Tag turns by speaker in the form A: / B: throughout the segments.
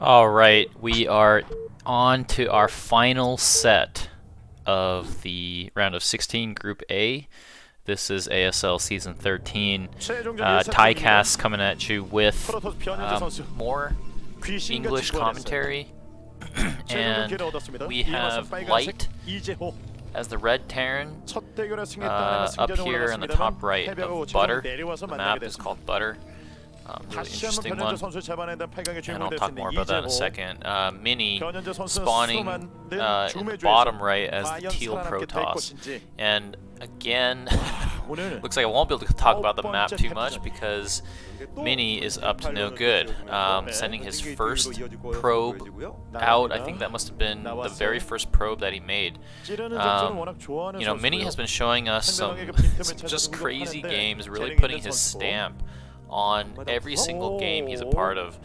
A: Alright, we are on to our final set of the round of 16 Group A. This is ASL Season 13. TyCasts coming at you with more English commentary. And we have Light as the red Terran up here in the top right of Butter. The map is called Butter. Really interesting one, and I'll talk more about that in a second. Mini spawning in the bottom right as the teal Protoss, and again, looks like I won't be able to talk about the map too much because Mini is up to no good. Sending his first probe out, I think that must have been the very first probe that he made. You know, Mini has been showing us some just crazy games, really putting his stamp on every single game he's a part of.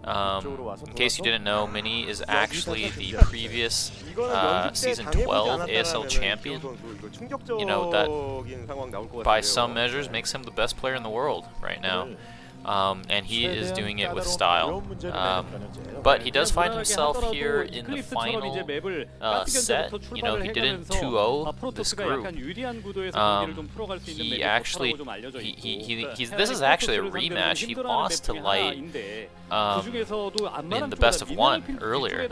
A: In case you didn't know, Mini is actually the previous Season 12 ASL champion. You know, that by some measures makes him the best player in the world right now. And he is doing it with style. But he does find himself here in the final set. You know, he didn't 2-0 this group. He actually, this is actually a rematch. He lost to Light in the best of one earlier.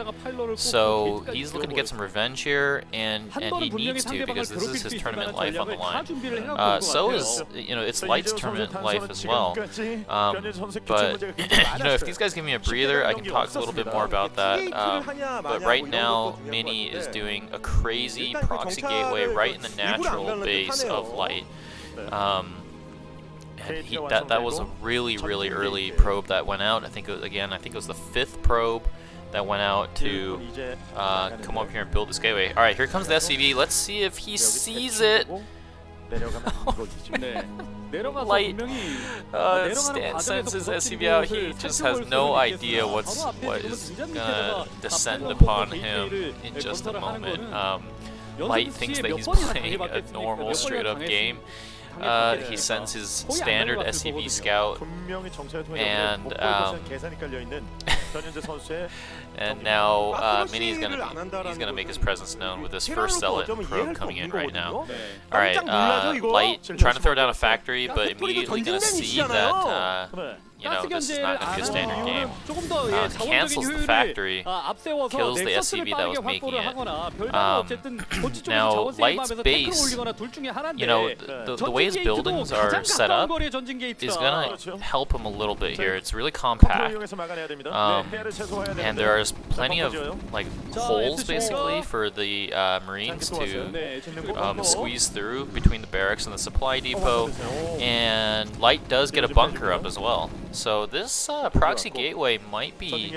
A: So he's looking to get some revenge here, and he needs to, because this is his tournament life on the line. So is, you know, it's Light's tournament life as well. But you know, if these guys give me a breather, I can talk a little bit more about that. But right now, Mini is doing a crazy proxy gateway right in the natural base of Light. And that was a really early probe that went out. I think it was, I think it was the 5th probe that went out to come up here and build this gateway. All right, here comes the SCV. Let's see if he sees it. Light sends his SCV out. He just has no idea what is gonna descend upon him in just a moment. Light thinks that he's playing a normal straight-up game. He sends his standard SCV scout, and now Mini is gonna make his presence known with this first Zealot probe coming in right now. All right, Light trying to throw down a factory, but immediately gonna see that you know, this is not gonna be a standard game. Cancels the factory, kills the SCV that was making it. Now Light's base, you know, the way his buildings are set up is gonna help him a little bit here. It's really compact, and there's plenty of like holes basically for the Marines to squeeze through between the barracks and the supply depot. And Light does get a bunker up as well. So this proxy gateway might be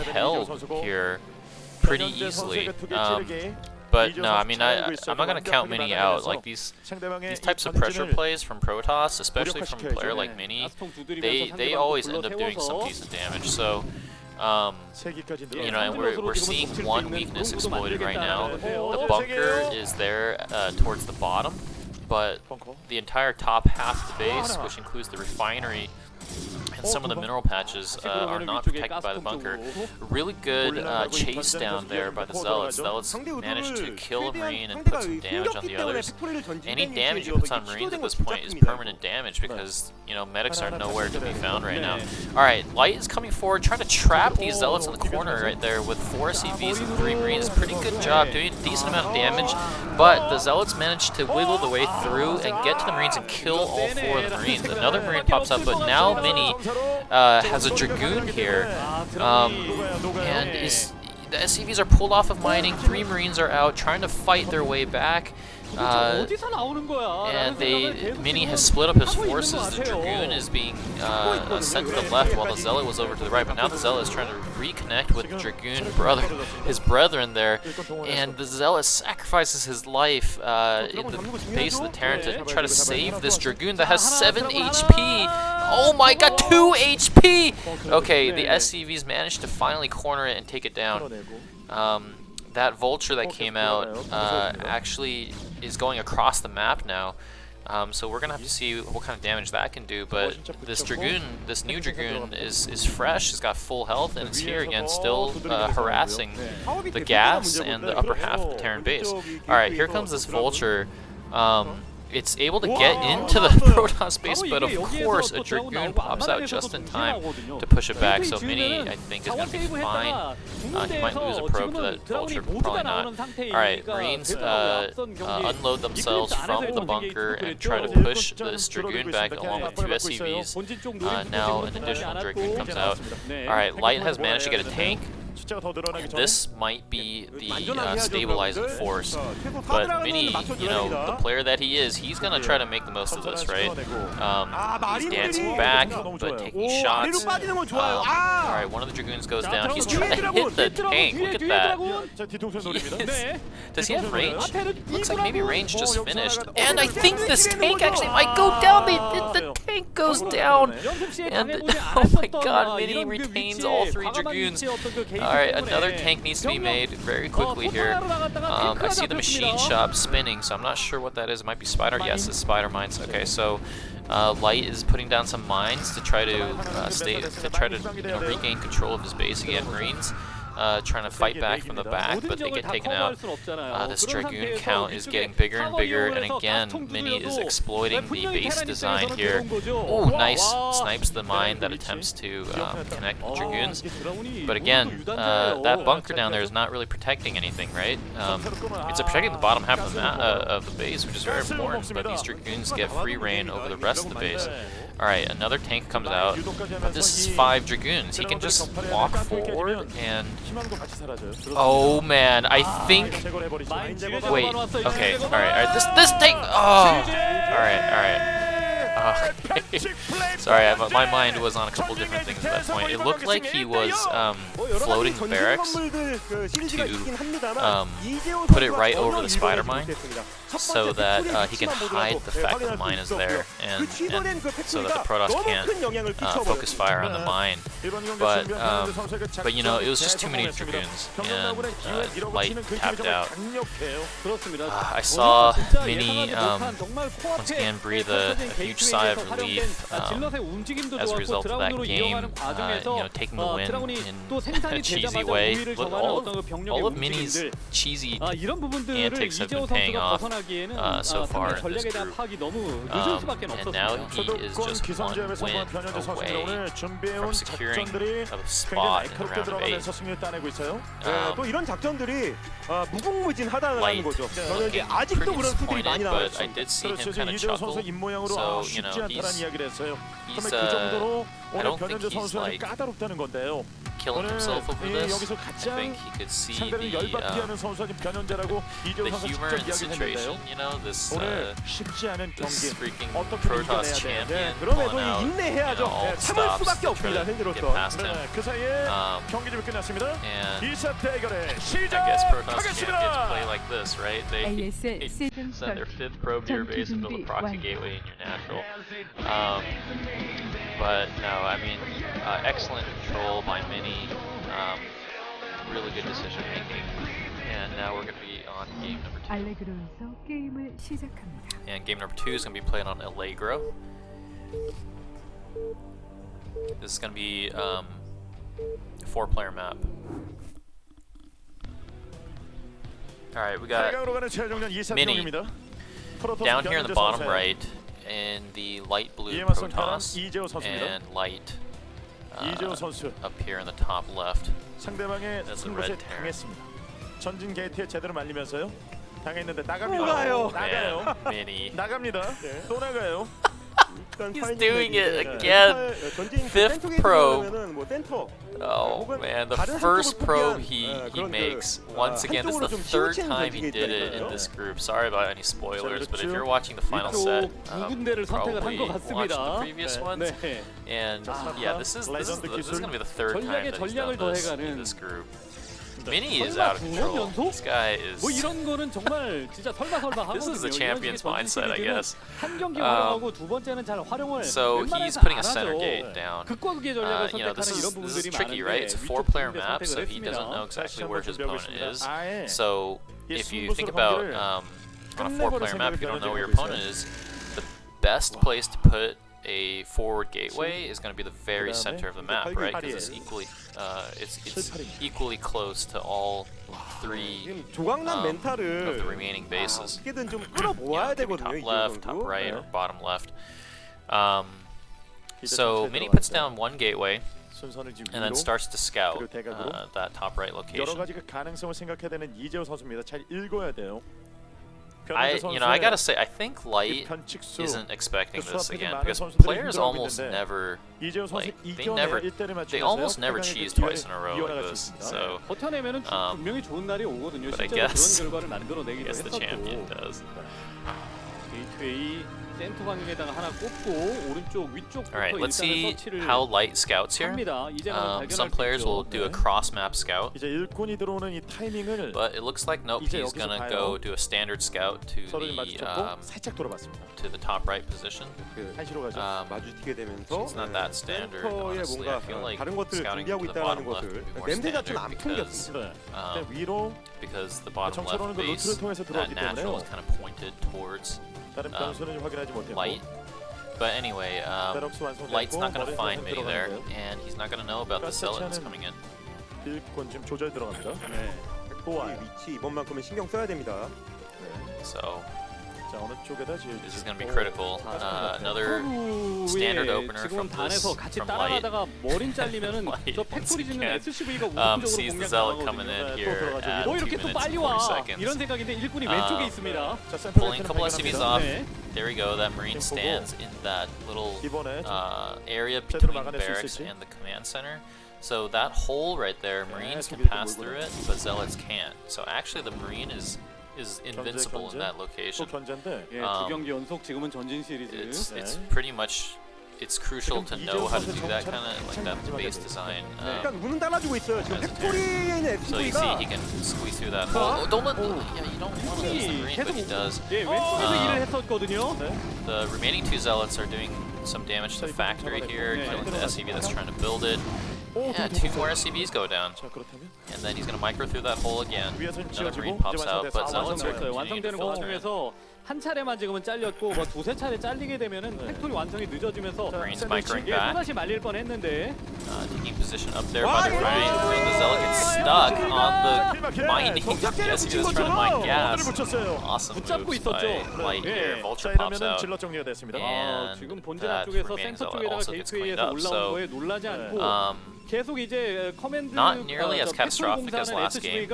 A: held here pretty easily. But no, I mean, I'm not gonna count Mini out. Like these types of pressure plays from Protoss, especially from a player like Mini, they always end up doing some decent damage. So you know, and we're seeing one weakness exploited right now. The bunker is there towards the bottom, but the entire top half of the base, which includes the refinery and some of the mineral patches, are not protected by the bunker. Really good chase down there by the Zealots. Zealots managed to kill a Marine and put some damage on the others. Any damage you put on Marines at this point is permanent damage because, you know, medics are nowhere to be found right now. Alright, Light is coming forward, trying to trap these Zealots in the corner right there with 4 SCVs and 3 Marines. Pretty good job, doing a decent amount of damage, but the Zealots managed to wiggle the way through and get to the Marines and kill all 4 of the Marines. Another Marine pops up, but now Mini has a Dragoon here, and the SCVs are pulled off of mining. 3 Marines are out trying to fight their way back, and Mini has split up his forces. The Dragoon is being sent to the left while the Zealot was over to the right, but now the Zealot is trying to reconnect with the Dragoon his brethren there, and the Zealot sacrifices his life in the base of the Terran to try to save this Dragoon that has 7 HP. Oh my god, 2 HP! Okay, the SCVs managed to finally corner it and take it down. That Vulture that came out actually is going across the map now. So we're gonna have to see what kind of damage that can do. But this Dragoon, this new Dragoon, is fresh. It's got full health, and it's here again, still harassing the gas and the upper half of the Terran base. All right, here comes this Vulture. It's able to get into the Protoss base, but of course a Dragoon pops out just in time to push it back. So Mini, I think, is going to be fine. He might lose a probe to that Vulture, but probably not. Alright, Marines unload themselves from the bunker and try to push this Dragoon back along with 2 SCVs. Now an additional Dragoon comes out. Alright, Light has managed to get a tank. And this might be the stabilizing force, but Mini, you know, the player that he is, he's gonna try to make the most of this, right? He's dancing back, but taking shots. Alright, one of the Dragoons goes down. He's trying to hit the tank. Look at that. Does he have range? Looks like maybe range just finished. And I think this tank actually might go down. The tank goes down. And oh my god, Mini retains all 3 Dragoons. Alright, another tank needs to be made very quickly here. I see the machine shop spinning, so I'm not sure what that is. It might be spider. Yes, it's spider mines. Okay, so Light is putting down some mines to try to regain control of his base again. Marines trying to fight back from the back, but they get taken out. This Dragoon count is getting bigger and bigger, and again, Mini is exploiting the base design here. Oh, nice snipes the mine that attempts to connect the Dragoons. But again, that bunker down there is not really protecting anything, right? It's protecting the bottom half of the base, which is very important, but these Dragoons get free reign over the rest of the base. Alright, another tank comes out, but this is 5 Dragoons. He can just walk forward and... Oh man, I think... Wait, okay, alright, this tank... Oh! Alright. Okay. Sorry, my mind was on a couple different things at that point. It looked like he was floating the barracks to put it right over the spider mine, so that he can hide the fact that the mine is there, and so that the Protoss can't focus fire on the mine. But you know, it was just too many Dragoons, and Light tapped out. I saw Mini once again breathe a huge sigh of relief as a result of that game, you know, taking the win in a cheesy way. Look, all of Mini's cheesy antics have been paying off so far in this group, and now he is just one win away from securing a spot in the round of 8. Light looking pretty disappointed, but I did see him kind of chuckle, so you know, he's I don't think he's like killing himself over this. I think he could see the humor in the situation, you know, this freaking Protoss champion pulling out, you know, all the stops to try to get past him. And I guess Protoss champions play like this, right? They send their 5th probe to your base and build a proxy gateway in your natural. But no, I mean, excellent control by Mini, really good decision making, and now we're going to be on game number 2. And game number 2 is going to be played on Allegro. This is going to be a 4-player map. Alright, we got Mini down here in the bottom right, in the light blue Protoss, and Light up here in the top left. That's the red Terran.
B: 전진 게이트에 제대로 말리면서요. 당했는데
A: 나갑니다. 나가요. Mini.
B: 나갑니다. 또 나가요.
A: He's doing it again. 5th probe. Oh man, the first probe he makes. Once again, this is the 3rd time he did it in this group. Sorry about any spoilers, but if you're watching the final set, probably watch the previous ones. And yeah, this is gonna be the 3rd time that he's done this in this group. Mini is out of control. This guy is... This is the champion's mindset, I guess. So he's putting a center gate down. You know, this is tricky, right? It's a 4-player map, so he doesn't know exactly where his opponent is. So if you think about on a 4-player map, if you don't know where your opponent is, the best place to put a forward gateway is going to be the very center of the map, right? Because it's equally close to all three of the remaining bases. You know, it could be top left, top right, or bottom left. So Mini puts down one gateway and then starts to scout that top right location. I gotta say, I think Light isn't expecting this again because players almost never, they almost never cheese twice in a row like this. So, but I guess the champion does. Alright, let's see how Light scouts here. Some players will do a cross-map scout, but it looks like nope, he's gonna go do a standard scout to the top right position. It's not that standard, honestly. I feel like scouting to the bottom left would be more standard because the bottom left base, that natural is kind of pointed towards Light. But anyway, Light's not going to find Mini there, and he's not going to know about the Zealot that's coming in. So this is going to be critical. Another standard opener from Light. Sees the Zealot coming in here at 2 minutes and 40 seconds. Pulling a couple SCVs off. There we go. That Marine stands in that little area between the barracks and the command center. So that hole right there, Marines can pass through it, but Zealots can't. So actually the Marine is invincible in that location. It's pretty much, it's crucial to know how to do that kind of like that base design. So you see he can squeeze through that hole. Don't let, yeah, you don't want to lose the Marine, but he does. The remaining 2 Zealots are doing some damage to the factory here, killing the SCV that's trying to build it. Yeah, 2 more SCVs go down. And then he's going to micro through that hole again. Another Marine pops out, but Zealots are continuing to filter in.
C: 한 차례만 지금은 잘렸고 뭐 두세 차례 잘리게 되면은 팩토리 완성이 늦어지면서
A: Marines microing back.
C: 또다시 말릴 뻔했는데
A: Taking position up there by the right. The Zealot gets stuck on the mining. Yes, he was trying to mine gas. Awesome moves by Light here. Vulture pops out. And
C: 지금 본진
A: that
C: 앞쪽에서
A: remaining
C: 센터
A: Zealot
C: 쪽에다가
A: also gets cleaned
C: 게이트웨이에서
A: up.
C: 올라온
A: So,
C: 거에 놀라지 않고 계속 이제 커맨드
A: not nearly as catastrophic as last game.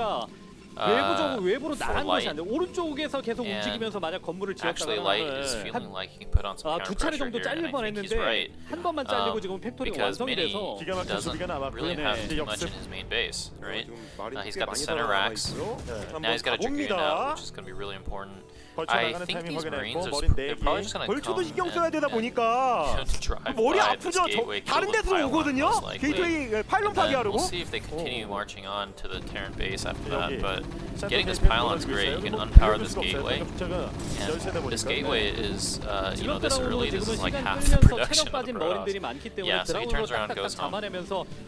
C: 외부로 나간 것이 아닌데 오른쪽에서 계속 움직이면서 만약 건물을
A: Actually,
C: 지었다가
A: Light is feeling like he can put on some
C: 두
A: counter
C: 차례
A: pressure
C: 정도
A: here, and
C: 잘릴
A: I think he's
C: 뻔했는데
A: right.
C: 한 번만 잘리고 지금 팩토리가
A: Because
C: 완성이
A: Mini
C: 돼서
A: doesn't really have too much in his main base, right? He's got the center racks. Now he's got a Dragoon out, which is going to be really important. I think these Marines are they're probably just going to come and drive by this gateway, kill the pylon most likely. And then we'll see if they continue marching on to the Terran base after that. But getting this pylon's great. You can unpower this gateway. And this gateway is, you know, this early, this is like half the production of the Protoss. Yeah, so he turns around and goes home.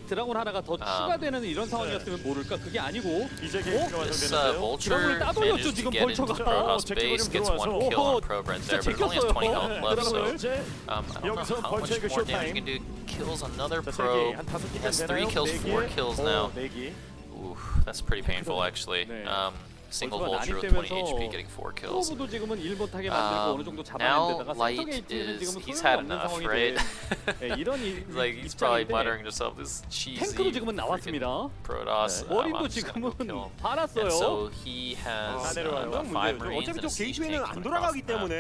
C: 드라곤 하나가 더 추가되는 이런 상황이었으면 모를까 그게 아니고
A: This Vulture manages to get into the Protoss base, gets 1 kill on Probe right there, but it only has 20 health left, so I don't know how much more damage he can do. Kills another Probe, he has 3 kills, 4 kills now. Ooh, that's pretty painful actually. Single Vulture with 20 HP getting 4 kills. Now Light is, he's had enough, right? Like he's probably muttering to himself, this cheesy freaking Protoss, I'm just gonna go kill him. And so he has about 5 Marines and a siege tank coming across the map.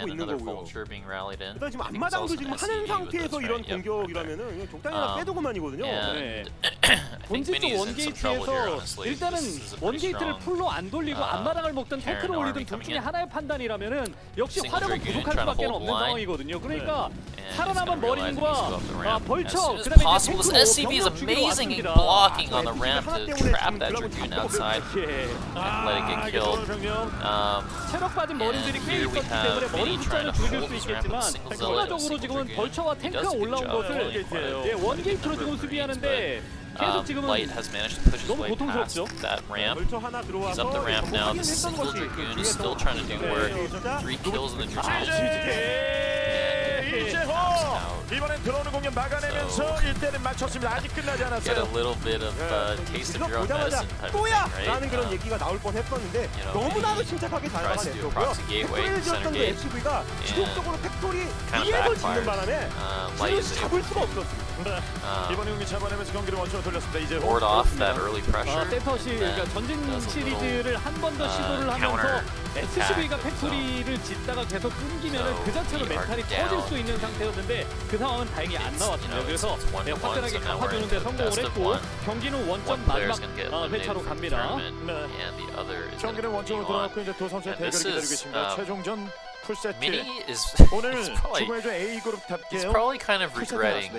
A: And another Vulture being rallied in. I think it's also an SCV with this, right? Yep, right there. And I think Mini's in some trouble here, honestly.
C: 일단은
A: This is a pretty
C: 원게이트를
A: strong
C: 풀로 안 돌리고 앞마당을 먹든 탱크를 올리든 둘 중에 하나의 판단이라면은 역시 화력은 부족할 수밖에 없는 상황이거든요. 그러니까 살아남은 머린과 벌처 그다음에
A: possible, this SCV is amazing in blocking on the ramp to trap that Dragoon outside and let it get killed.
C: 체력 빠진 머린들이 꽤 있었기 때문에 머린 숫자는 줄일 수 있겠지만 추가적으로 지금은 벌처와 탱크가 올라온 것을 원게이트로 지금 수비하는데 계속 지금은
A: Light has managed to push his
C: 너무
A: way past
C: 고통스럽죠.
A: that ramp.
B: 벌처 하나
A: He's
B: 들어와서
A: up the ramp now. The
B: 확인했던
A: single
B: 것이
A: Dragoon is still trying to do work. 3 kills in the Dragoon.
B: 이재호 이번엔 들어오는 공격 막아내면서 1대는 맞췄습니다. 아직 끝나지
A: Get a
B: 않았어요.
A: little bit of taste of your own
D: 보자마자
A: medicine type of
D: 또야!
A: thing,
D: 라는
A: right?
D: 그런 얘기가 나올 뻔했었는데
A: he
D: 너무나도 침착하게 잘
A: tries to do a
D: 막아냈었고요.
A: proxy gateway,
D: 팩토리를
A: center
D: 지었던 그
A: gate,
D: SCV가 지속적으로 팩토리
A: kind of
D: 위에서 짓는
A: backfires.
D: 바람에
A: Light
D: 지금
A: is
D: 잡을
A: able
D: 수가 없었습니다.
B: 네. 이번 경기 잡아내면서 경기를 원점으로 돌렸습니다. 이재호.
A: ward off that early pressure.
C: 센터 시 그러니까 전진 시리즈를 한 번 더 시도를 하면서 SCV가 팩토리를 짓다가 계속 끊기면은 그 자체로 멘탈이 터질 수 있는 상태였는데 그 상황은 다행히 안 나왔습니다. 그래서 화끈하게 갚아주는 데 성공을 했고 경기는 원점 마지막 회차로 갑니다.
B: 경기는 원점으로 돌아왔고 이제 두 선수의 대결이 기다리고 있습니다. 최종전 풀세트.
A: Mini is
B: 오늘
A: probably
B: 중국의 A 그룹답게요.
A: kind of regretting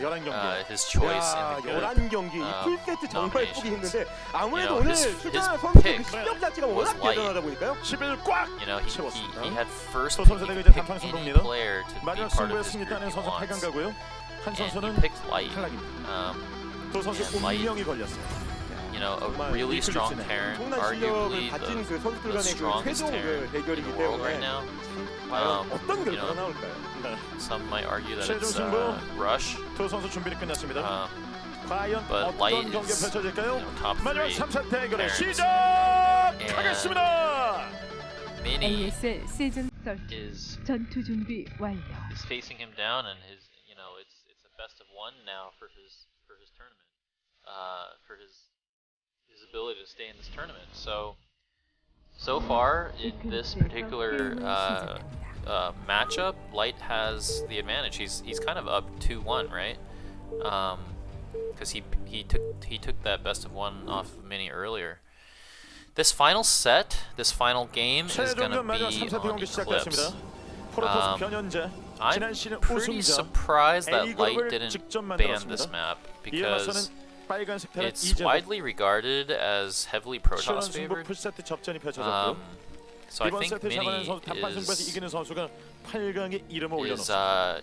A: his choice in the good
D: 11경기 이 풀세트 정말 예쁘게 했는데 아무래도
A: You know,
D: 오늘
A: his
D: 출전한 선수의
A: pick
D: 그 실력 자체가
A: was
D: 워낙
A: light.
D: 대단하다 보니까요.
B: 11 꽉!
A: You know, he had first
B: 또
A: pick,
B: 선수들이
A: he
B: 이제
A: could pick
B: 단판
A: any
B: 승부입니다.
A: player to be
B: 마지막
A: part
B: 승부에
A: of this
B: 승리
A: group
B: 따는
A: he
B: 선수 8강
A: wants.
B: 가고요. 한
A: And he
B: 선수는
A: picked Light.
B: 탈락입니다. 두 선수
A: and Light.
B: 운명이 걸렸어요.
A: You know, a
D: 정말
A: really strong
B: 이클립스네.
A: Terran,
D: 엄청난
A: arguably
D: 실력을 가진
A: the
D: 그 선수들 간의 그
A: strongest
D: 최종
A: Terran
D: 그 대결이기
A: in the world
D: 때문에
A: right now.
D: 과연 어떤
A: You
D: 결과가
A: know,
D: 나올까요?
B: 네.
A: some might argue that
B: 최종
A: it's
B: 승부.
A: Rush.
B: 두 선수 준비를 끝났습니다. 과연
A: but
B: 어떤
A: Light
B: 경기가
A: is,
B: 펼쳐질까요?
A: you know, top
B: 마지막
A: 3
B: 3차 대결의
A: Terrans.
B: 시작하겠습니다.
A: Mini
E: ASL 시즌 썰
A: is
E: 전투 준비 완료.
A: facing him down, and his, you know, it's a best of one now for his tournament, for his ability to stay in this tournament. So far in this particular matchup, Light has the advantage. He's kind of up 2-1, right? Because he took that best of one off of Mini earlier. This final set, this final game is going to
B: 최종전 마지막
A: be
B: 3세트
A: on
B: 경기 시작됐습니다.
A: Eclipse.
B: 프로토스 변현재 지난
A: I'm
B: 시즌
A: pretty
B: 우승자
A: surprised that
B: A
A: Light
B: 그룹을
A: didn't
B: 직접
A: ban this
B: 만들었습니다.
A: map
B: 이에 맞서는
A: because
B: 빨간색 테란
A: it's
B: 이재호.
A: widely regarded as heavily
B: 치열한
A: Protoss
B: 승부
A: favored.
B: 풀세트 접전이 펼쳐졌고
A: So I
B: 이번
A: think
B: 세트 잡아낸
A: Mini
B: 선수 단판 승부에서 이기는 선수가 8강에 이름을
A: is
B: 올려놓습니다.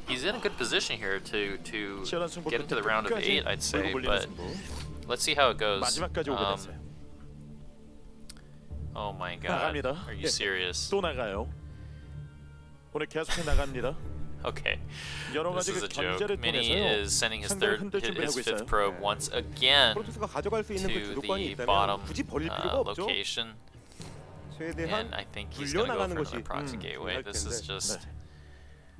A: he's in a good position here to
B: 치열한 승부
A: get into the round of 8, I'd say,
B: 몰고 몰리는
A: but
B: 승부.
A: let's see how it goes.
B: 마지막까지 오게 됐어요.
A: Oh my god,
B: 나갑니다.
A: are you serious?
B: 또 나가요. 오늘 계속해 나갑니다.
A: Okay,
B: 여러
A: this
B: 가지
A: is
B: 그
A: a joke.
B: 견제를
A: Mini
B: 통해서요.
A: is sending his
B: 상대를 흔들 준비를
A: his
B: 하고
A: fifth
B: 있어요.
A: probe once again
D: 프로토스가 가져갈 수 있는 그
A: to
D: 주도권이
A: the
D: 있다면
A: bottom
D: 굳이 벌릴 필요가 없죠.
A: location,
D: 최대한
A: and I think he's gonna go
D: 불려나가는
A: for
D: 것이
A: another proxy gateway.
D: 할
A: This is
D: 텐데.
A: just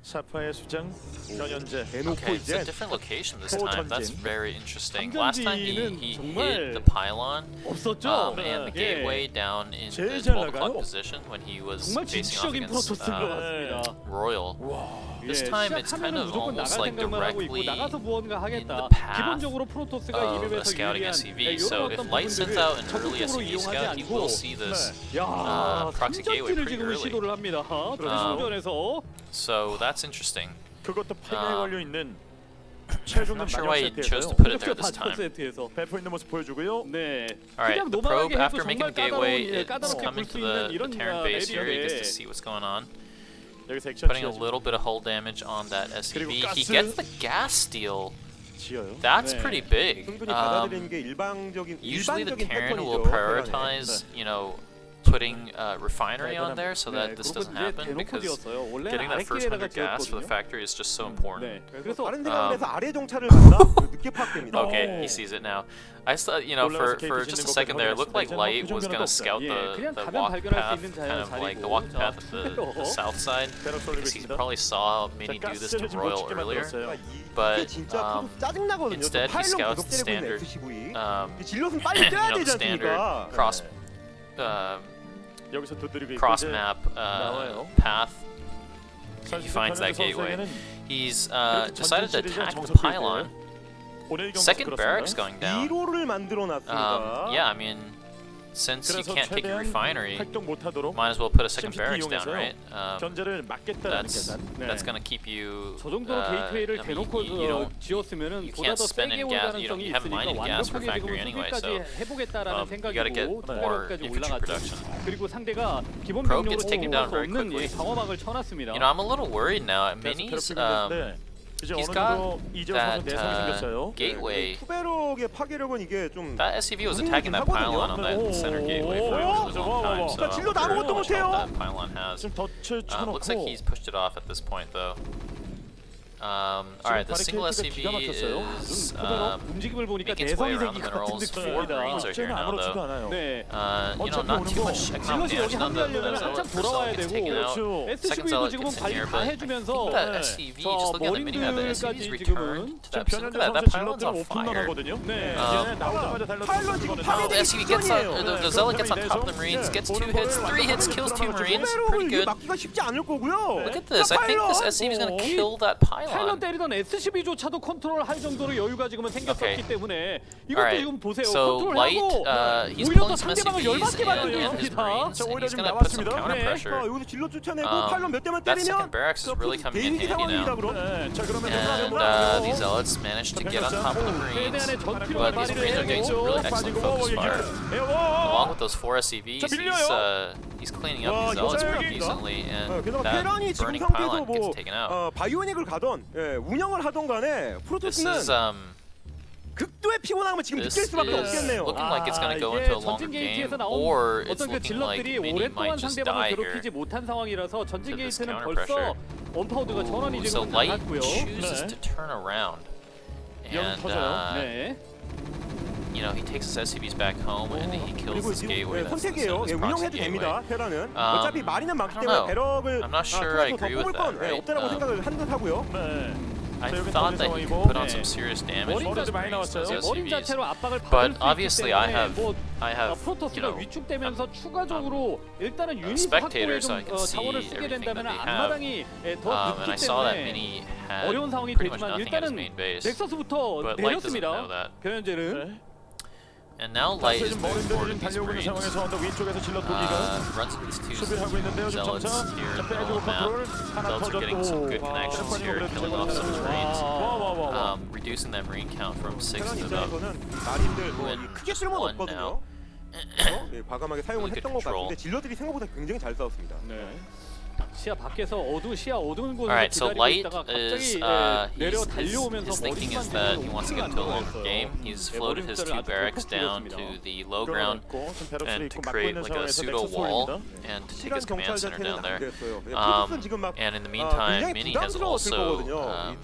B: 사파의 수장 변현재
D: 대놓고
A: okay. It's a
D: 이제
A: different location this
B: 또
A: time. That's
B: 전진.
A: very interesting. Last time he
C: 전진은
A: hit the pylon
C: 없었죠.
A: and the
C: 예.
A: gateway down in
B: 제일
A: the
B: 잘
A: 12 o'clock
B: 나가요.
A: position when he was
C: 정말
A: facing off
C: 진취적인
A: against
C: 프로토스인 것 같습니다.
A: Royal. This
C: 예,
A: time it's kind
C: 시작하면은
A: of
C: 무조건
A: almost
C: 나갈
A: like
C: 생각만 하고 있고
A: directly
C: 나가서 무언가
A: in
C: 하겠다.
A: the path
C: 기본적으로 프로토스가 이
A: of a
C: 맵에서
A: scouting
C: 유리한
A: SCV.
C: 이런
A: So if
C: 어떤
A: Light sends
C: 부분들을
A: out an early
C: 적극적으로
A: SCV
C: 이용하지
A: scout, he
C: 않고
A: will see this
C: 야,
A: proxy gateway
C: 삼전진을
A: pretty
C: 지금
A: early.
C: 시도를 합니다. 최종전에서
A: So that's interesting.
B: 그것도 8강에 걸려 있는 최종전
A: I'm not sure
B: 마지막
A: why he chose to
B: 세트에서요.
A: put it there this time.
C: 세트에서
B: 배포 있는 모습 보여주고요.
C: 네.
A: Alright,
C: 그냥
A: the
C: 노멀하게
A: probe
C: 해도
A: after
C: 정말
A: making the gateway, it's
C: 까다롭게
A: coming
C: 볼
A: to
C: 수 있는
A: the
C: 이런
A: Terran base here. He gets to
C: 맵이었는데
A: see what's going on.
B: 여기서 액션
A: Putting a little bit of hull damage on that SCV. He
B: 가스.
A: gets the gas steal.
B: 지어요.
A: That's
C: 네.
A: pretty big.
D: 충분히 받아들이는 게 일방적인
A: Usually the Terran
D: 패턴이죠.
A: will prioritize, you know, putting refinery on there so that this doesn't happen because getting that first 100 gas for the factory is just so important.
D: 그래서 다른 생각에서 아래 정찰을 받나 늦게 파악됩니다.
A: Okay, he sees it now. I saw, you know, for just a second there, it looked like Light was gonna scout the walk path, kind of like the walk path of the south side. Because he probably saw Mini do this to Royal earlier. But
D: 진짜 짜증나거든요.
A: instead he scouts the standard,
D: 질럿은 빨리 떼야
A: the
D: 되지
A: standard
D: 않습니까?
B: 여기서 두드리고
A: cross
B: 이제
A: map
B: 나와요.
A: path. He finds that gateway. He's decided to attack the pylon.
B: 오늘 경기
A: Second
B: 그렇습니다.
A: barracks going down.
D: 2로를 만들어 놨습니다.
A: Yeah, I mean, since you
B: 그래서
A: can't take a
B: 최대한
A: refinery,
B: 활동 못하도록
A: might as well put a second
B: 심시티
A: barracks down,
B: 이용해서요.
A: right?
B: 견제를 막겠다는
A: That's
B: 계산.
A: gonna keep you.
C: 저 정도로 게이트웨이를
A: I mean,
C: 대놓고
A: you don't.
C: 지었으면은
A: you
C: 보다
A: can't
C: 더
A: spend
C: 세게
A: any
C: 올
A: gas-
C: 가능성이
A: you have
C: 있으니까
A: mining gas for
C: 완벽하게
A: factory
C: 지금
A: anyway,
C: 수비까지
A: so,
C: 해보겠다라는
A: you gotta get
C: 생각이고
A: more
C: 수비까지
A: infantry
C: 올라갔죠.
A: production.
C: 그리고 상대가 기본
A: Probe
C: 병력으로
A: gets taken
C: 공격할
A: down
C: 수
A: very
C: 없는
A: quickly.
C: 방어막을 쳐놨습니다.
A: You know, I'm a little worried now.
B: 계속
A: Mini's
B: 괴롭히고 있는데
A: he's got that gateway.
D: 투베럭의 파괴력은 이게 좀
A: That SCV was attacking that pylon on that center gateway for a really long time, so
D: 진로
A: I'm
D: 아무것도
A: not sure
D: 못해요.
A: what that pylon has. Looks like he's pushed it off at this point, though. Alright, the single SCV is
C: 움직임을 보니까
A: making its way
C: 내성이
A: around the
C: 생긴 것 같은
A: minerals. 4 Marines are here now, though.
C: 네.
A: You know, not too much economic
C: 질럿이 여기
A: damage done. The
C: 합류하려면 한참
A: first
C: 돌아와야
A: zealot gets taken
C: 되고
A: out. Second
C: SCV도
A: zealot
C: 지금은
A: gets in
C: 관리
A: here,
C: 다
A: but I
C: 해주면서
A: think that SCV, just looking at the minimap, the SCV's
C: 머린들까지
A: returned to that.
C: 지금은
A: Look at that, that pylon's on fire.
C: 네.
D: 파일럿 지금
A: Oh, the SCV gets on, the zealot gets on top of the Marines, gets 2 hits, 3 hits, kills 2 Marines. Pretty good.
D: 막기가 쉽지 않을 거고요.
A: Look at this. I think this SCV is going to kill that
C: 파일럿
A: pylon.
C: 때리던 SCV조차도 컨트롤할 정도로 여유가 지금은 생겼었기
A: Okay.
C: 때문에 이것도
A: Alright,
C: 지금 보세요.
A: so Light,
C: 컨트롤하고
A: he's
C: 오히려 더
A: pulling some
C: 상대방을
A: SCVs
C: 열받게
A: and
C: 만드는
A: his
C: 겁니다.
A: Marines, and he's going to put some counter pressure.
D: 여기서 질러 쫓아내고
A: Um,
D: 파일럿 몇 대만
A: that
D: 때리면
A: second barracks is really coming in
D: 데미지
A: handy
D: 상황입니다.
A: now.
D: 그럼.
A: And these zealots managed to get on top of the Marines,
C: 최대한의 전투력을
A: but these Marines are doing some really excellent focus fire. Along with those 4 SCVs, he's cleaning up these zealots pretty decently, and
D: 게다가
A: that
D: 테란이 지금
A: burning
D: 상태에서
A: pylon gets
D: 뭐
A: taken out.
D: 바이오닉을 가던 운영을 하던 간에
A: This
D: 프로토스는
A: is
D: 극도의 피곤함을 지금
A: this
D: 느낄 수밖에
A: is
D: 없겠네요.
A: looking like it's going to go
C: 이게
A: into a longer
C: 전진
A: game,
C: 게이트에서 나온
A: or it's
C: 어떤 그
A: looking like
C: 질럿들이
A: Mini
C: 오랫동안
A: might just
C: 상대방을
A: die here.
C: 괴롭히지 못한 상황이라서 전진
A: to this
C: 게이트는
A: counter
C: 벌써
A: pressure.
C: 원파우드가 전원이
A: Ooh, so
C: 지금
A: Light
C: 나갔고요.
A: chooses to turn around, and
C: 네.
A: you know, he takes his SCVs back home and he kills
D: 그리고
A: this
D: 지금
A: gateway. That's the
D: 선택이에요.
A: proxy
D: 운영해도
A: gateway.
D: 됩니다. 테란은 어차피 마린은 많기
A: I don't
D: 때문에
A: know.
D: 배럭을
A: I'm not sure I
D: 통해서 더
A: agree with
D: 뽑을 건
A: that, right?
D: 없다라고 생각을 한 듯하고요.
A: I thought that he could put on some serious damage to those Marines, those
C: 머린
A: SCVs.
C: 자체로 압박을
A: But
C: 받을 수 있기
A: obviously, I
C: 때문에
A: have, you
C: 프로토스가
A: know,
C: 위축되면서 추가적으로 일단은 유닛
A: spectator,
C: 확보에
A: so
C: 좀
A: I can see
C: 자원을 쓰게
A: everything that
C: 된다면
A: they have.
C: 앞마당이 더
A: And I
C: 늦기
A: saw that
C: 때문에
A: Mini had
C: 어려운 상황이
A: pretty much
C: 되지만
A: nothing at his
C: 일단은
A: main base.
C: 넥서스부터
A: But Light doesn't know
C: 내렸습니다.
A: that.
C: 변현재는
A: And now Light is moving forward with these
B: 달려오는
A: Marines.
B: 상황에서 언덕 위쪽에서 질러 돌기가
A: Runs into these
B: 수비를 하고 있는데요.
A: 2
B: 좀
A: zealots
B: 점차
A: here in the
B: 빼주고
A: middle of the map.
B: 컨트롤 하나
A: Zealots are getting some good
B: 터졌고
A: connections here, killing off some Marines. Reducing that Marine count from 6
D: 테란
A: to about
D: 입장에서는 마린들 뭐
A: win
D: 크게
A: just
D: 쓸모는
A: one
D: 없거든요.
A: now.
D: 과감하게 사용을
A: Really good
D: 했던 것
A: control.
D: 같은데 질러들이 생각보다 굉장히 잘 싸웠습니다.
C: 시야 밖에서 시야 어두운 곳에서
A: Alright, so
C: 기다리고
A: Light
C: 있다가
A: is
C: 갑자기 내려 달려오면서
A: his thinking is that he wants to get into a longer game. He's floated his 2 barracks down to the low ground and to create like a pseudo wall and to take his command center down there. And in the meantime, Mini has also,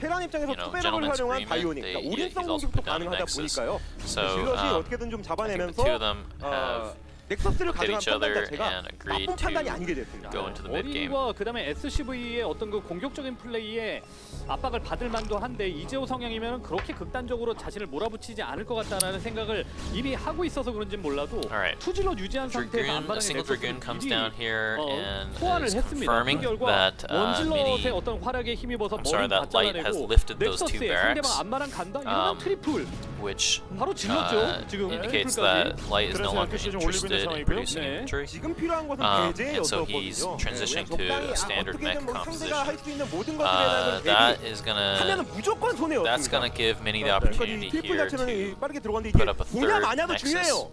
D: 테란 입장에서
A: you know,
D: 투베럭을
A: gentleman's
D: 활용한
A: agreement.
D: 바이오닉, 그러니까
A: He's
D: 우린성
A: also
D: 공격도
A: put down a
D: 가능하다
A: nexus.
D: 보니까요.
A: So
D: 질럿이 어떻게든 좀
A: I think the
D: 잡아내면서
A: 2 of them have
D: 넥서스를
A: looked at
D: 가져간
A: each
D: 판단
A: other
D: 자체가
A: and agreed
D: 나쁜 판단이
A: to
D: 아니게 됐습니다.
A: go into the mid game.
C: 어린과 그다음에 SCV의 어떤 그 공격적인 플레이에 압박을 받을 만도 한데 이재호 성향이면 그렇게 극단적으로 자신을 몰아붙이지 않을 것 같다라는 생각을 이미 하고 있어서 그런지는 몰라도
A: Alright.
C: 투질럿 유지한 상태에서
A: Dragoon, a
C: 안마당에
A: single Dragoon comes down here and
C: 소환을
A: is
C: 했습니다.
A: confirming
C: 그 결과
A: that
C: 원질럿의
A: Mini,
C: 어떤 활약에 힘입어서
A: I'm sorry,
C: 머리
A: that Light has
C: 받잘라내고
A: lifted those 2
C: 넥서스에
A: barracks,
C: 상대방 안마랑 간다 이러면 트리플
A: which
C: 바로 질렀죠. 지금
A: indicates
C: 트리플까지.
A: that Light is no longer interested in producing
C: 네.
A: infantry.
D: 지금 필요한 것은
A: And so
D: 배제였었거든요.
A: he's transitioning to a standard mech
D: 상대가 할
A: composition.
D: 수 있는 모든 것들에 대한
A: That is
D: 하면은
A: gonna
D: 무조건 손해였습니다.
A: that's gonna give Mini the opportunity
D: 트리플
A: here
D: 자체는
A: to
D: 빠르게 들어갔는데
A: put
D: 이게
A: up a
D: 보냐
A: third
D: 마냐도
A: nexus.
D: 중요해요.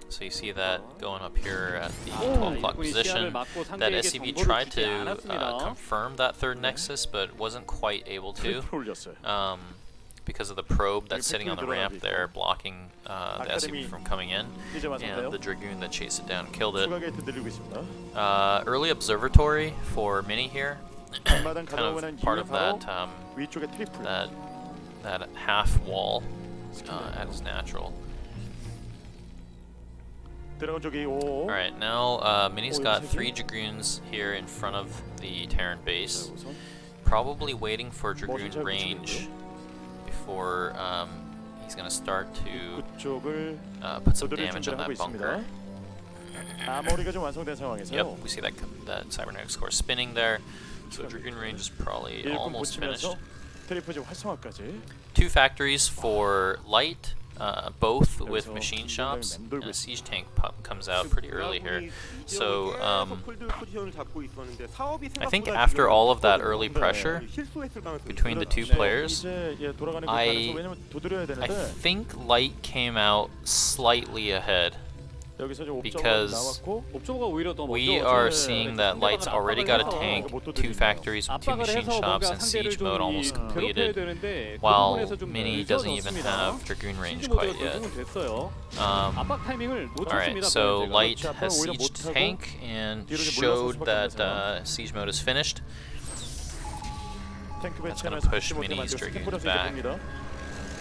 A: So you see that going up here at the 12 o'clock
C: 일꾼이
A: position.
C: 시야를 막고
A: That
C: 상대에게
A: SCV
C: 정보를
A: tried
C: 주지
A: to
C: 않았습니다.
A: confirm that third nexus, but wasn't quite able to.
B: 올렸어요.
A: Because of the probe that's sitting on the ramp there, blocking the SCV from coming in,
B: 이제
A: and the Dragoon that chased it down and killed it.
B: 추가 게이트 늘리고 있습니다.
A: Early observatory for Mini here,
B: 앞마당
A: kind of
B: 가져오는
A: part of
B: 이유는
A: that
B: 바로 위쪽에 트리플.
A: that half wall at his natural.
B: 드래곤 쪽이 오.
A: Alright, now Mini's got 3 Dragoons here in front of the Terran base, probably waiting for Dragoon range before he's gonna start to
B: 그쪽을
A: put some
B: 도드를
A: damage on
B: 준비하고
A: that bunker.
B: 있습니다. 아머리가 좀 완성된 상황에서요.
A: Yep, we see that cybernetics core spinning there. So Dragoon range is probably
B: 일꾼
A: almost finished.
B: 붙이면서 트리플 활성화까지.
A: 2 factories for Light, both with
B: 여기서
A: machine
B: 굉장히
A: shops,
B: 맴돌고
A: and a siege tank comes out pretty early here. So I think after all of that early pressure between the 2 players,
B: 이제 예, 돌아가는
A: I
B: 과정에서 왜냐면 도드려야
A: I
B: 되는데
A: think Light came out slightly ahead. because
C: 옵저버가 오히려 더
A: we
C: 먼저
A: are
C: 저는
A: seeing that Light's already got a tank, 2 factories, 2
C: 압박을
A: machine
C: 해서
A: shops,
C: 뭔가
A: and
C: 상대를
A: siege
C: 좀
A: mode almost
C: 괴롭혀야
A: completed,
C: 되는데 그
A: while
C: 부분에서 좀
A: Mini doesn't even
C: 늦어졌습니다.
A: have Dragoon range
C: 시즈
A: quite
C: 모드가
A: yet.
C: 결국은 됐어요.
A: Um,
C: 압박 타이밍을
A: Alright,
C: 놓쳤습니다.
A: so
C: 브라질가.
A: Light has sieged the tank and showed that siege mode is finished. That's going to push Mini's Dragoons back.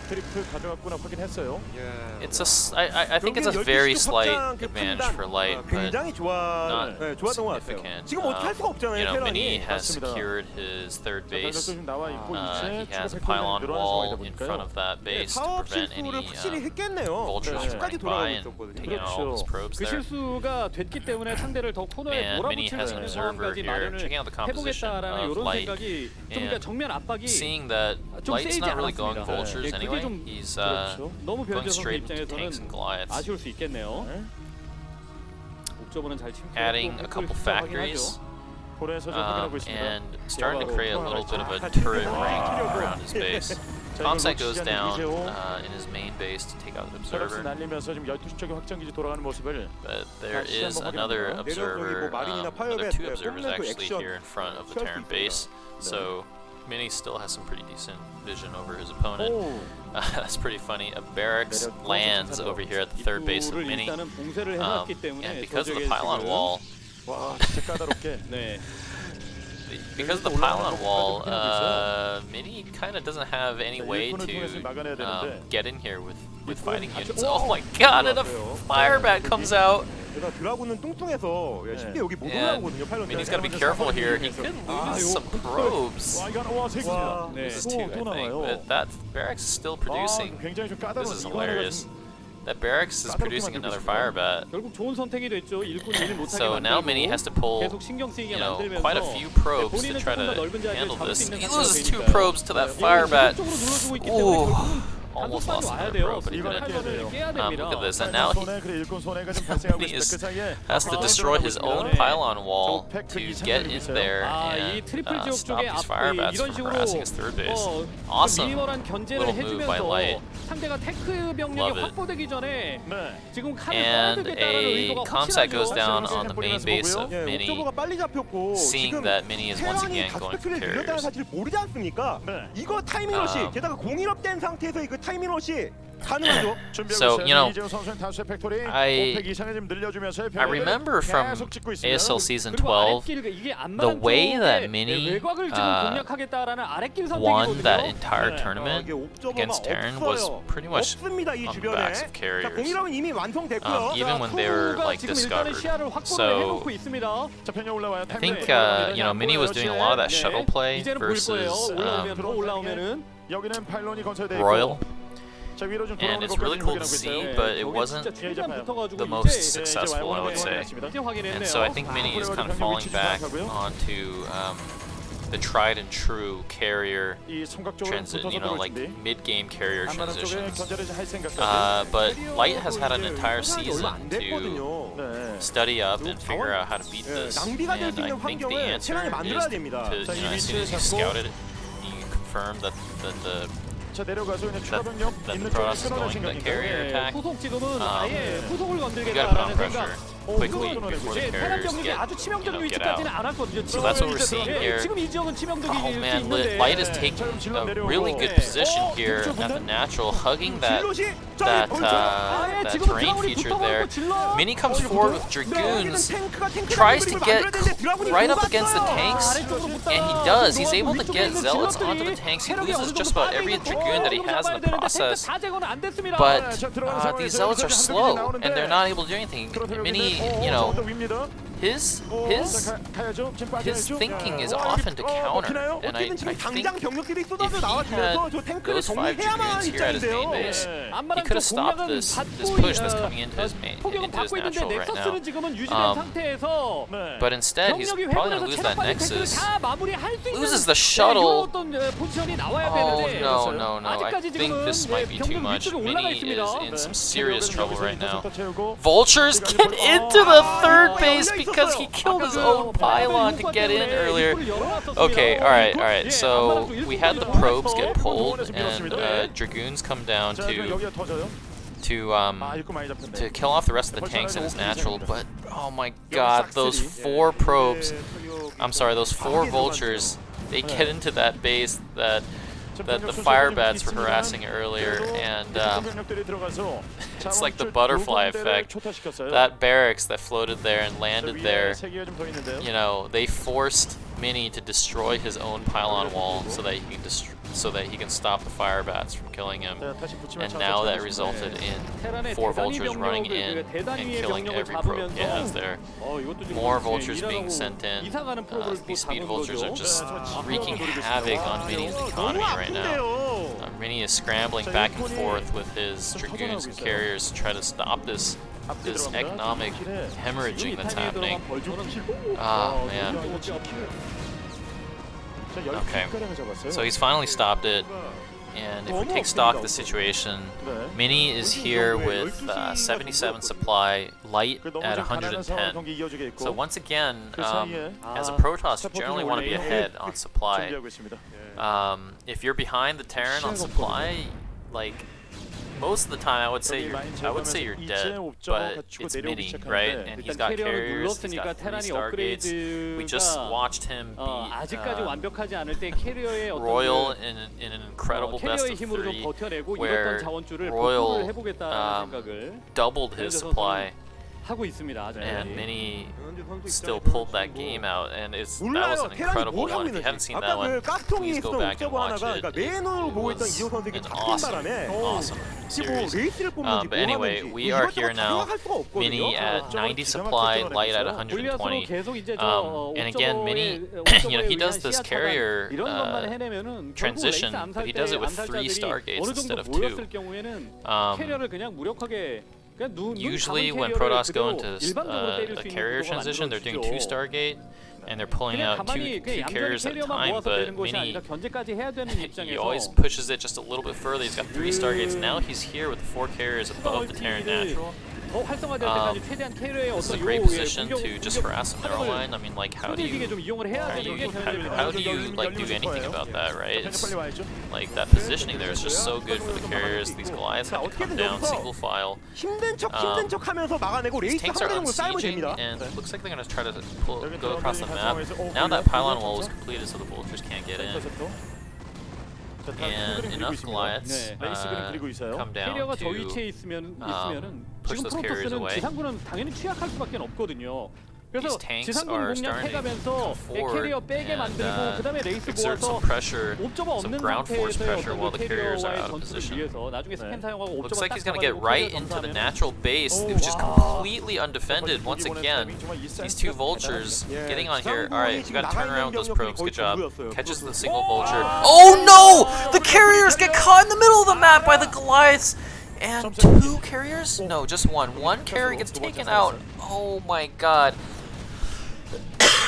B: 트리플 가져갔구나 확인했어요.
A: It's I think it's a very slight advantage for Light, but
D: 굉장히
A: not
D: 좋았던 것 같아요.
A: significant.
D: 지금 뭐 할 수가 없잖아요.
A: You know,
D: 테란이.
A: Mini has
B: 맞습니다.
A: secured his third base.
B: 좀 나와 있고
A: He
B: 이제
A: has a
B: 추가
A: pylon
B: 팩토리가 늘어나는
A: wall
B: 상황이다
A: in front
B: 보니까요.
A: of that base to
D: 사업
A: prevent
D: 실수를
A: any
D: 확실히 했겠네요.
A: vultures from
D: 끝까지
A: running by
D: 돌아가고
A: and
D: 있었거든요.
A: taking out all his probes
C: 그
A: there.
C: 실수가 됐기 때문에 상대를 더 코너에
A: And Mini
C: 몰아붙일
A: has
C: 수
A: an
C: 있는
A: observer
C: 상황까지
A: here
C: 마련을
A: checking out the composition
C: 해보겠다라는
A: of
C: 이런
A: Light
C: 생각이 좀 그러니까
A: and
C: 정면 압박이
A: seeing that
C: 좀
A: Light's
C: 세지
A: not really going
C: 않았습니다.
A: vultures
C: 그게
A: anyway.
C: 좀
A: He's
C: 너무
A: going
C: 변재 선수
A: straight into tanks
C: 입장에서는
A: and Goliaths,
C: 아쉬울 수 있겠네요. 옵저버는 잘 침투했고
A: adding a couple
C: 팩토리
A: factories.
B: 볼에서 좀 확인하고 있습니다.
A: And starting to create a little bit of a turret ring around his base. Comsec goes down in his main base to take out the
B: 서랍스
A: observer,
B: 날리면서 지금 12시 쪽에 확장기지 돌아가는 모습을
A: but there is another observer, another 2 observers actually here in front of the Terran base, so Mini still has some pretty decent vision over his opponent. That's pretty funny. A barracks lands over here at the third base of Mini,
C: 일단은 봉쇄를 해놨기 때문에
A: and because of the
C: 저쪽에
A: pylon
C: 지금
A: wall,
B: 와 진짜 까다롭게
C: 네.
A: because of the pylon wall, Mini kind of doesn't have any way to get in here with fighting units. Oh my god, and a firebat comes out.
D: 그러니까 드라군은 뚱뚱해서 쉽게 여기 못
A: Yeah,
D: 올라오거든요. 파일럿.
A: Mini's got to be careful here. He could lose some probes.
B: 와 이거 와 세겠습니다.
C: 네.
A: Loses 2, I think, but that barracks is still producing.
B: 굉장히 좀 까다로운
A: This is hilarious. That barracks is producing another firebat.
C: 결국 좋은 선택이 됐죠. 일꾼 일 못하게
A: So now Mini has to pull,
C: 계속 신경 쓰이게 만들면서
A: quite a few probes to try to handle this. He loses 2 probes to that firebat. Ooh, almost lost another probe, but he didn't. Look at this, and now he has to destroy his own pylon wall to get in there and stop these firebats from harassing his third base. Awesome little move by Light.
C: 상대가 테크 병력이
A: Love it.
C: 확보되기 전에 지금 칸을
A: And
C: 꺼내주겠다는
A: a
C: 의도가
A: comsec goes
C: 확실하죠.
A: down on the main base of
D: 예,
A: Mini,
D: 옵저버가 빨리 잡혔고
A: seeing
D: 지금
A: that Mini is once
D: 테란이
A: again going for
D: 가스팩토리를 늘렸다는
A: carriers.
D: 사실을 모르지 않습니까? 이거 타이밍러시 게다가 공일업된 상태에서 이거 타이밍러시 가능하죠?
A: So, you know,
B: I
A: remember from ASL Season 12, the way that Mini won that entire tournament against Terran was pretty much
D: 없습니다 이
A: on the
D: 주변에.
A: backs of
D: 자,
A: carriers,
D: 공일업은 이미 완성됐고요.
A: even when they were like discovered. So I think you know, Mini was doing a lot of that shuttle play versus Royal. And it's really cool to see, but it wasn't the most successful, I would say. And so I think Mini is kind of falling back onto the tried and true carrier transit, you know, like mid-game carrier transitions. But Light has had an entire season to study up and figure out how to beat this. And I think the answer is to, you know, as soon as you scout it, you confirm that the process is going the carrier attack.
C: 후속 지금은 아예 후속을
A: You
C: 건들겠다라는
A: gotta put on
C: 생각.
A: pressure quickly before the
C: 테란
A: carriers
C: 병력이 아주
A: get
C: 치명적인
A: out.
C: 위치까지는 않았거든요.
A: So that's what we're seeing here.
C: 지금 이 지역은 치명적인
A: Oh
C: 수
A: man,
C: 있는데
A: Light is taking a really good position here at the natural, hugging that terrain feature there. Mini comes forward with Dragoons, tries to get right up against the tanks, and he does. He's able to get Zealots onto the tanks. He loses just about every Dragoon that he has in the process. But these Zealots are slow, and they're not able to do anything. Mini, you know, his thinking is often to counter, and I think if he had those 5 Dragoons here at his main base, he could have stopped this push that's coming into his natural right now. But instead, he's probably going to lose that Nexus, loses the shuttle. Oh no, I think this might be too much. Mini is in some serious trouble right now. Vultures get into the third base because he killed his own pylon to get in earlier. Okay, alright, so we had the probes get pulled and Dragoons come down to to kill off the rest of the tanks in his natural, but oh my god, those 4 probes, I'm sorry, those 4 vultures, they get into that base that the fire bats were harassing earlier, and it's like the butterfly effect. That barracks that floated there and landed there, you know, they forced Mini to destroy his own pylon wall so that he can stop the fire bats from killing him, and now that resulted in 4 vultures running in and killing every probe he has there. More vultures being sent in. These speed vultures are just wreaking havoc on Mini's economy right now. Mini is scrambling back and forth with his dragoons and carriers to try to stop this economic hemorrhaging that's happening. Ah, man. Okay, so he's finally stopped it, and if we take stock of the situation, Mini is here with 77 supply, light at 110. So once again, as a Protoss, you generally want to be ahead on supply. If you're behind the Terran on supply, like, most of the time I would say you're dead, but it's Mini, right? And he's got carriers, he's got 3 Stargates. We just watched him beat Royal in an incredible best of 3, where Royal doubled his supply, and Mini still pulled that game out, and that was an incredible one. If you haven't seen that one, please go back and watch it. It was an awesome series. But anyway, we are here now. Mini at 90 supply, light at 120. And again, Mini, you know, he does this carrier transition, but he does it with 3 Stargates instead of 2. Usually when Protoss go into a carrier transition, they're doing 2 Stargate, and they're pulling out two carriers at a time, but Mini, he always pushes it just a little bit further. He's got 3 Stargates. Now he's here with the 4 carriers above the Terran Natural. This is a great position to just harass the narrow line. I mean, like, how do you like do anything about that, right? It's like that positioning there is just so good for the carriers. These Goliaths have to come down single file. These tanks are unsieging, and it looks like they're gonna try to go across the map. Now that pylon wall was completed, so the vultures can't get in. And enough Goliaths come down to push those carriers away. These tanks are starting to come forward and exert some pressure, some ground force pressure while the carriers are out of position. Looks like he's going to get right into the natural base, which is completely undefended once again. These 2 vultures getting on here. Alright, you got to turn around with those probes. Good job. Catches the single vulture. Oh no! The carriers get caught in the middle of the map by the Goliaths! And 2 carriers? No, just 1. 1 carrier gets taken out. Oh my god.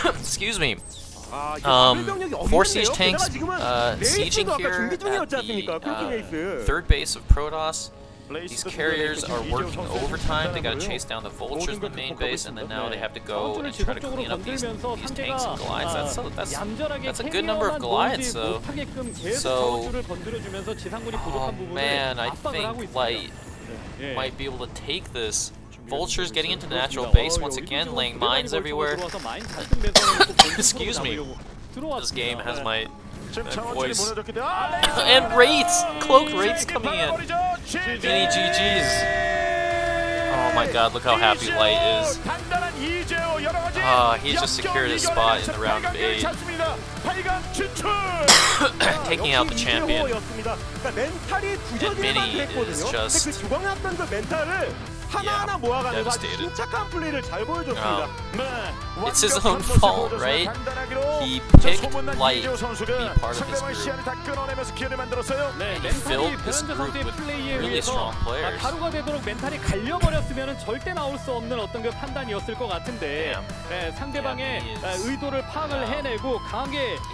A: Excuse me. 4 siege tanks sieging here at the 3rd base of Protoss. These carriers are working overtime. They gotta chase down the vultures in the main base, and then now they have to go and try to clean up these tanks and Goliaths. That's a good number of Goliaths, though. So, oh man, I think Light might be able to take this. Vultures getting into the natural base once again, laying mines everywhere. Excuse me. This game has my voice. And Wraiths! Cloaked Wraiths coming in. Mini GG's. Oh my god, look how happy Light is. He just secured his spot in the round of 8. Taking out the champion. And Mini is just... yeah, devastated. It's his own fault, right? He picked Light to be part of his group. And he filled this group with really strong players.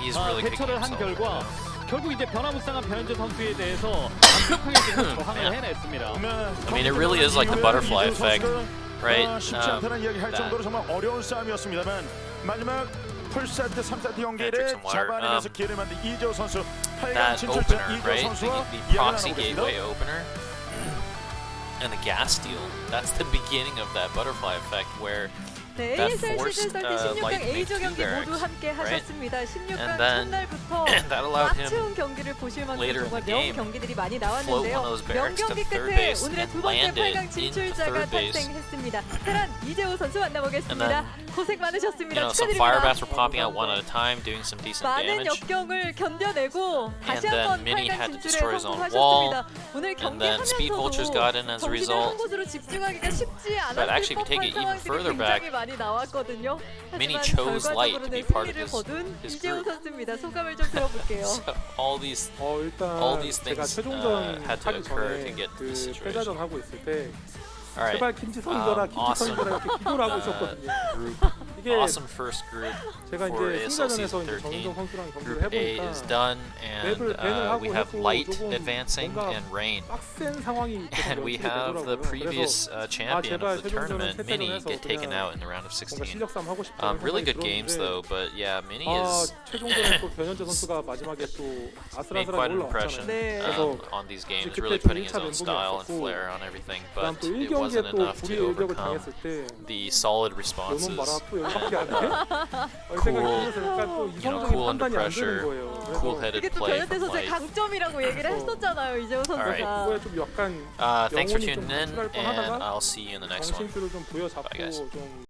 A: He's really kicking himself.
C: 결국 이제 변화무쌍한 변현재 선수에 대해서 완벽하게 지금 저항을 해냈습니다.
A: I mean, it really is like the butterfly effect, right?
B: 쉽지 않다는 이야기 할 정도로 정말 어려운 싸움이었습니다만 마지막 풀세트 3세트 경기를 잡아내면서 기회를 만든 이재호 선수 8강 진출자 이재호 선수가
A: the proxy gateway opener. and the gas steal. That's the beginning of that butterfly effect where
F: 네,
A: that
F: ASL
A: forced
F: 시즌 때 16강
A: Light make
F: A조
A: 2
F: 경기 모두
A: barracks,
F: 함께
A: right?
F: 하셨습니다. 16강
A: And then
F: 첫날부터
A: that allowed
F: 꽉 채운
A: him
F: 경기를 보실 만큼
A: later in
F: 정말
A: the game
F: 경기들이 많이
A: float one of
F: 나왔는데요.
A: those barracks to
F: 명경기
A: third
F: 끝에
A: base
F: 오늘의
A: and
F: 두 번째
A: landed
F: 8강
A: into
F: 진출자가
A: third base.
F: 탄생했습니다. 테란 이재호 선수 만나보겠습니다. 고생
A: You
F: 많으셨습니다.
A: know, some fire
F: 축하드립니다.
A: bats were popping out one at a time, doing some decent
F: 많은
A: damage.
F: 역경을 견뎌내고 다시
A: And then
F: 한번
A: Mini
F: 8강
A: had to
F: 진출에
A: destroy his own
F: 성공하셨습니다. 오늘
A: And then Speed Vultures
F: 경기하면서도
A: got in as a
F: 정신을
A: result.
F: 한 곳으로 집중하기가 쉽지
A: But
F: 않았을
A: actually, if you take
F: 법한
A: it even
F: 상황들이
A: further
F: 굉장히
A: back,
F: 많이 나왔거든요.
A: Mini
F: 하지만
A: chose Light to be
F: 결과적으로는
A: part of
F: 승리를 거둔
A: his
F: 이재호
A: group.
F: 선수입니다. 소감을 좀 들어볼게요.
A: So all these
G: 일단
A: things
G: 제가 최종전
A: had to
G: 하기
A: occur to
G: 전에
A: get to this
G: 그
A: situation.
G: 패자전 하고 있을 때
A: All
G: 제발
A: right,
G: 김지성이더라
A: awesome.
G: 김지성이더라 이렇게 기도를 하고 있었거든요.
A: Group,
G: 이게
A: awesome first group
G: 제가
A: for
G: 이제
A: ASL
G: 승자전에서
A: season
G: 이제
A: 13.
G: 정은정 선수랑 경기를
A: Group A
G: 해보니까
A: is done, and
G: 맵을 밴을 하고
A: we have
G: 해도
A: Light
G: 조금
A: advancing
G: 뭔가
A: and Rain.
G: 빡센 상황이 계속
A: And we
G: 연출이
A: have the
G: 되더라고요.
A: previous champion
G: 제발
A: of the
G: 최종전은
A: tournament, Mini,
G: 패자전에서
A: get taken
G: 그냥
A: out in the round of
G: 뭔가
A: 16.
G: 실력 싸움 하고 싶다.
A: Really good games though, but yeah, Mini is
G: 최종전에 또 변현재 선수가 마지막에 또
A: made quite
G: 아슬아슬하게
A: an impression
G: 올라왔잖아요.
F: 네.
A: on these games,
G: 그때
A: really
G: 좀
A: putting his
G: 1차
A: own
G: 멘붕이
A: style and
G: 왔었고,
A: flair on everything,
G: 그다음
A: but
G: 또
A: it
G: 1경기에
A: wasn't
G: 또
A: enough
G: 불의
A: to
G: 일격을
A: overcome
G: 당했을 때
A: the solid
G: 너는
A: responses.
G: 봐라 또 여기밖에 안 돼? 이
A: Cool,
G: 생각이 들으니까 또
A: you know,
G: 이성적인
A: cool under
G: 판단이 안 되는
A: pressure,
G: 거예요. 그래서
A: cool-headed
F: 이게 또
A: play
F: 변현태
A: from
F: 선수의
A: Light.
F: 강점이라고 얘기를 했었잖아요. 이재호 선수가.
G: 이거에 좀 약간
A: Thanks for
G: 영혼이 좀
A: tuning in,
G: 가출할
A: and
G: 뻔하다가
A: I'll see you in the next one.
G: 정신줄을 좀 부여잡고
A: Bye, guys.
G: 좀